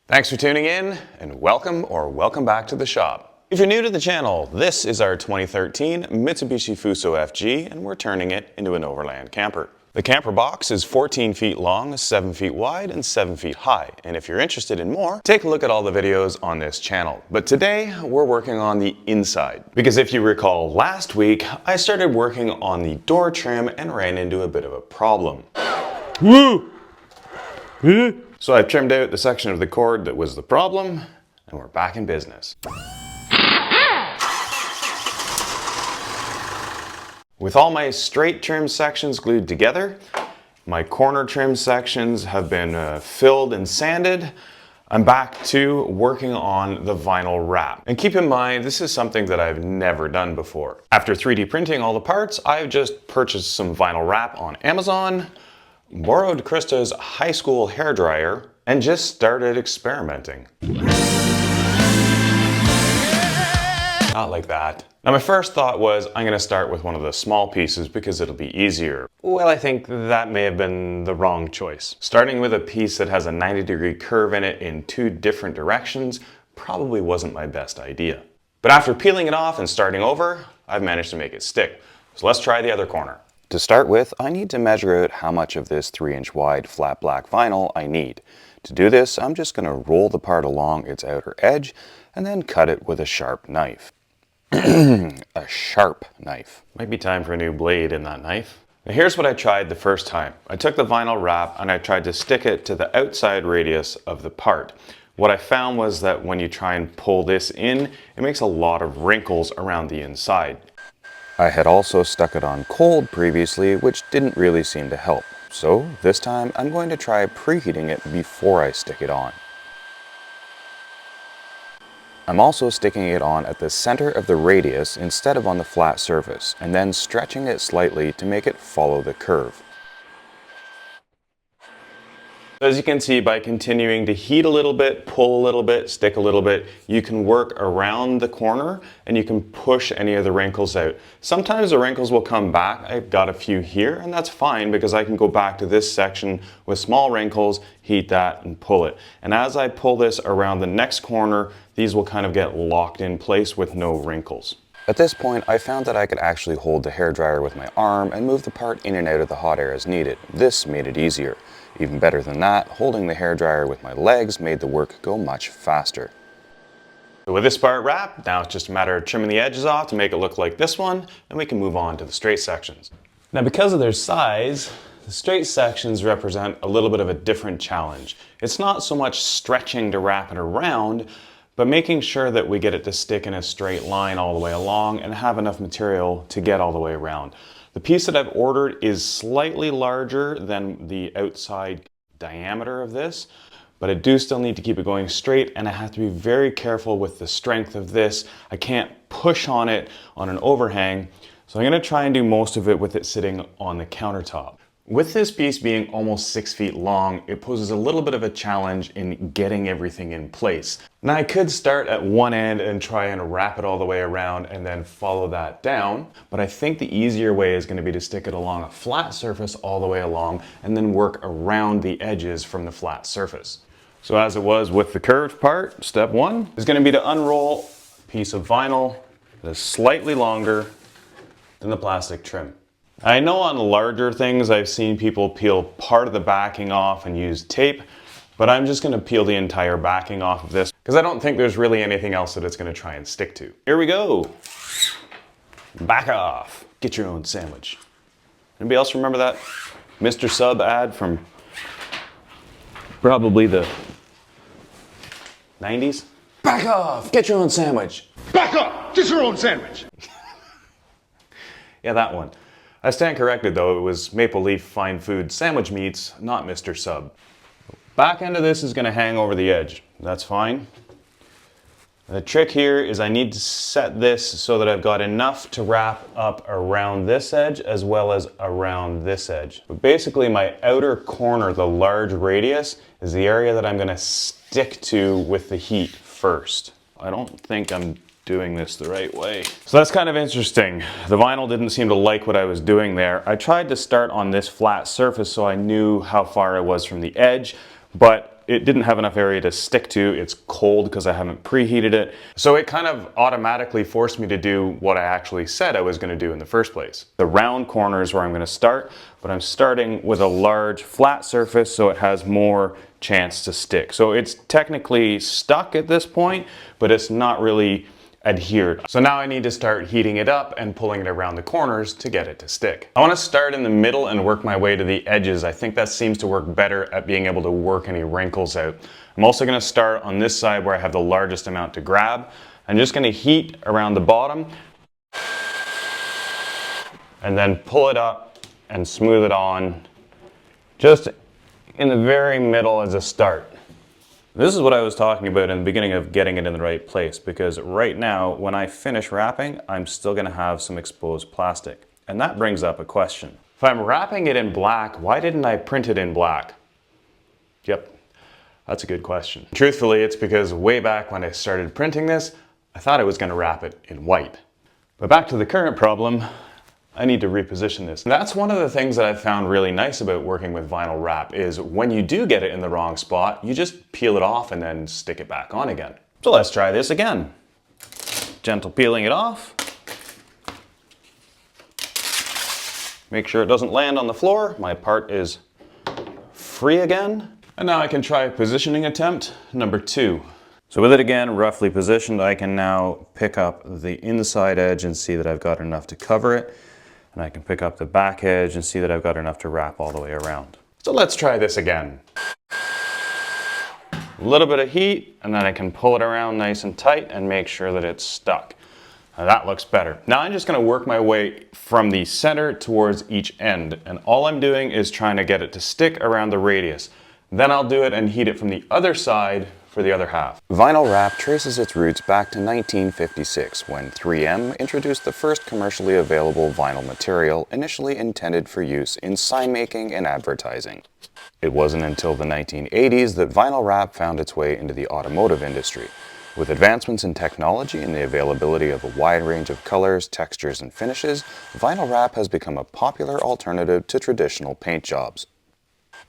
Thanks for tuning in, and welcome back to the shop. If you're new to the channel, this is our 2013 Mitsubishi Fuso FG, and we're turning it into an Overland camper. The camper box is 14 feet long, 7 feet wide, and 7 feet high. And if you're interested in more, take a look at all the videos on this channel. But today, we're working on the inside. Because if you recall last week, I started working on the door trim and ran into a bit of a problem. Woo! So I've trimmed out the section of the cord that was the problem, and we're back in business. With all my straight trim sections glued together, my corner trim sections have been filled and sanded, I'm back to working on the vinyl wrap. And keep in mind, this is something that I've never done before. After 3D printing all the parts, I've just purchased some vinyl wrap on Amazon, borrowed Krista's high school hair dryer, and just started experimenting. Not like that. Now my first thought was I'm gonna start with one of the small pieces because it'll be easier. Well, I think that may have been the wrong choice. Starting with a piece that has a 90-degree curve in it in two different directions probably wasn't my best idea. But after peeling it off and starting over, I've managed to make it stick. So let's try the other corner. To start with, I need to measure out how much of this 3-inch wide flat black vinyl I need. To do this, I'm just going to roll the part along its outer edge and then cut it with a sharp knife. A sharp knife. Might be time for a new blade in that knife. Now here's what I tried the first time. I took the vinyl wrap and I tried to stick it to the outside radius of the part. What I found was that when you try and pull this in, it makes a lot of wrinkles around the inside. I had also stuck it on cold previously, which didn't really seem to help. So this time I'm going to try preheating it before I stick it on. I'm also sticking it on at the center of the radius instead of on the flat surface, and then stretching it slightly to make it follow the curve. As you can see, by continuing to heat a little bit, pull a little bit, stick a little bit, you can work around the corner and you can push any of the wrinkles out. Sometimes the wrinkles will come back. I've got a few here, and that's fine because I can go back to this section with small wrinkles, heat that, and pull it. And as I pull this around the next corner, these will kind of get locked in place with no wrinkles. At this point, I found that I could actually hold the hairdryer with my arm and move the part in and out of the hot air as needed. This made it easier. Even better than that, holding the hairdryer with my legs made the work go much faster. So with this part wrapped, now it's just a matter of trimming the edges off to make it look like this one, and we can move on to the straight sections. Now because of their size, the straight sections represent a little bit of a different challenge. It's not so much stretching to wrap it around, but making sure that we get it to stick in a straight line all the way along and have enough material to get all the way around. The piece that I've ordered is slightly larger than the outside diameter of this, but I do still need to keep it going straight, and I have to be very careful with the strength of this. I can't push on it on an overhang, so I'm going to try and do most of it with it sitting on the countertop. With this piece being almost 6 feet long, it poses a little bit of a challenge in getting everything in place. Now I could start at one end and try and wrap it all the way around and then follow that down, but I think the easier way is going to be to stick it along a flat surface all the way along and then work around the edges from the flat surface. So as it was with the curved part, step one is going to be to unroll a piece of vinyl that is slightly longer than the plastic trim. I know on larger things I've seen people peel part of the backing off and use tape, but I'm just going to peel the entire backing off of this because I don't think there's really anything else that it's going to try and stick to. Here we go. Back off. Get your own sandwich. Anybody else remember that Mr. Sub ad from probably the 90s? Back off. Get your own sandwich. Back up! Get your own sandwich! Yeah, that one. I stand corrected though, it was Maple Leaf Fine Food Sandwich Meats, not Mr. Sub. Back end of this is going to hang over the edge. That's fine. The trick here is I need to set this so that I've got enough to wrap up around this edge as well as around this edge. But basically my outer corner, the large radius, is the area that I'm going to stick to with the heat first. I don't think I'm doing this the right way. So that's kind of interesting. The vinyl didn't seem to like what I was doing there. I tried to start on this flat surface so I knew how far it was from the edge, but it didn't have enough area to stick to. It's cold because I haven't preheated it. So it kind of automatically forced me to do what I actually said I was going to do in the first place. The round corner is where I'm going to start, but I'm starting with a large flat surface so it has more chance to stick. So it's technically stuck at this point, but it's not really adhered. So now I need to start heating it up and pulling it around the corners to get it to stick. I want to start in the middle and work my way to the edges. I think that seems to work better at being able to work any wrinkles out. I'm also going to start on this side where I have the largest amount to grab. I'm just going to heat around the bottom and then pull it up and smooth it on just in the very middle as a start. This is what I was talking about in the beginning of getting it in the right place, because right now when I finish wrapping, I'm still going to have some exposed plastic. And that brings up a question. If I'm wrapping it in black, why didn't I print it in black? Yep, that's a good question. Truthfully, it's because way back when I started printing this, I thought I was going to wrap it in white. But back to the current problem, I need to reposition this. And that's one of the things that I've found really nice about working with vinyl wrap is when you do get it in the wrong spot, you just peel it off and then stick it back on again. So let's try this again. Gentle peeling it off. Make sure it doesn't land on the floor. My part is free again. And now I can try positioning attempt number 2. So with it again roughly positioned, I can now pick up the inside edge and see that I've got enough to cover it. And I can pick up the back edge and see that I've got enough to wrap all the way around. So let's try this again. A little bit of heat, and then I can pull it around nice and tight and make sure that it's stuck. Now that looks better. Now I'm just going to work my way from the center towards each end, and all I'm doing is trying to get it to stick around the radius. Then I'll do it and heat it from the other side for the other half. Vinyl wrap traces its roots back to 1956 when 3M introduced the first commercially available vinyl material initially intended for use in sign making and advertising. It wasn't until the 1980s that vinyl wrap found its way into the automotive industry. With advancements in technology and the availability of a wide range of colors, textures, and finishes, vinyl wrap has become a popular alternative to traditional paint jobs.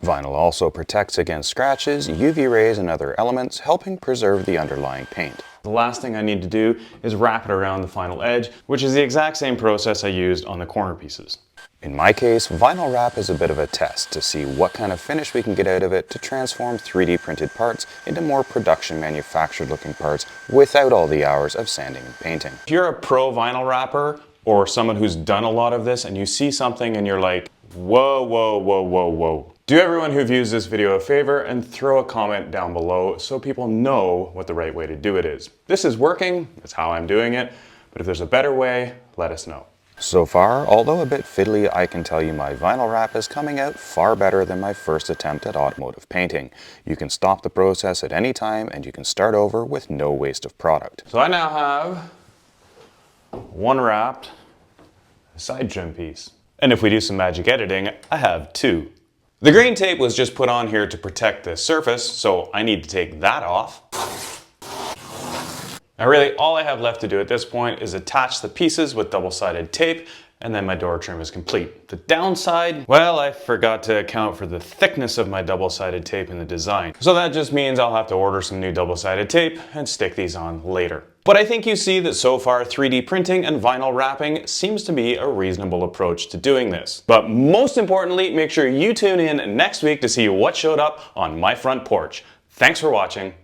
Vinyl also protects against scratches, UV rays, and other elements, helping preserve the underlying paint. The last thing I need to do is wrap it around the final edge, which is the exact same process I used on the corner pieces. In my case, vinyl wrap is a bit of a test to see what kind of finish we can get out of it to transform 3D printed parts into more production manufactured looking parts without all the hours of sanding and painting. If you're a pro vinyl wrapper or someone who's done a lot of this and you see something and you're like, whoa, whoa, whoa, whoa, whoa. Do everyone who views this video a favor and throw a comment down below so people know what the right way to do it is. This is working, that's how I'm doing it, but if there's a better way, let us know. So far, although a bit fiddly, I can tell you my vinyl wrap is coming out far better than my first attempt at automotive painting. You can stop the process at any time and you can start over with no waste of product. So I now have one wrapped side trim piece. And if we do some magic editing, I have 2. The green tape was just put on here to protect the surface, so I need to take that off. Now really, all I have left to do at this point is attach the pieces with double-sided tape, and then my door trim is complete. The downside, well, I forgot to account for the thickness of my double-sided tape in the design. So that just means I'll have to order some new double-sided tape and stick these on later. But I think you see that so far 3D printing and vinyl wrapping seems to be a reasonable approach to doing this. But most importantly, make sure you tune in next week to see what showed up on my front porch. Thanks for watching.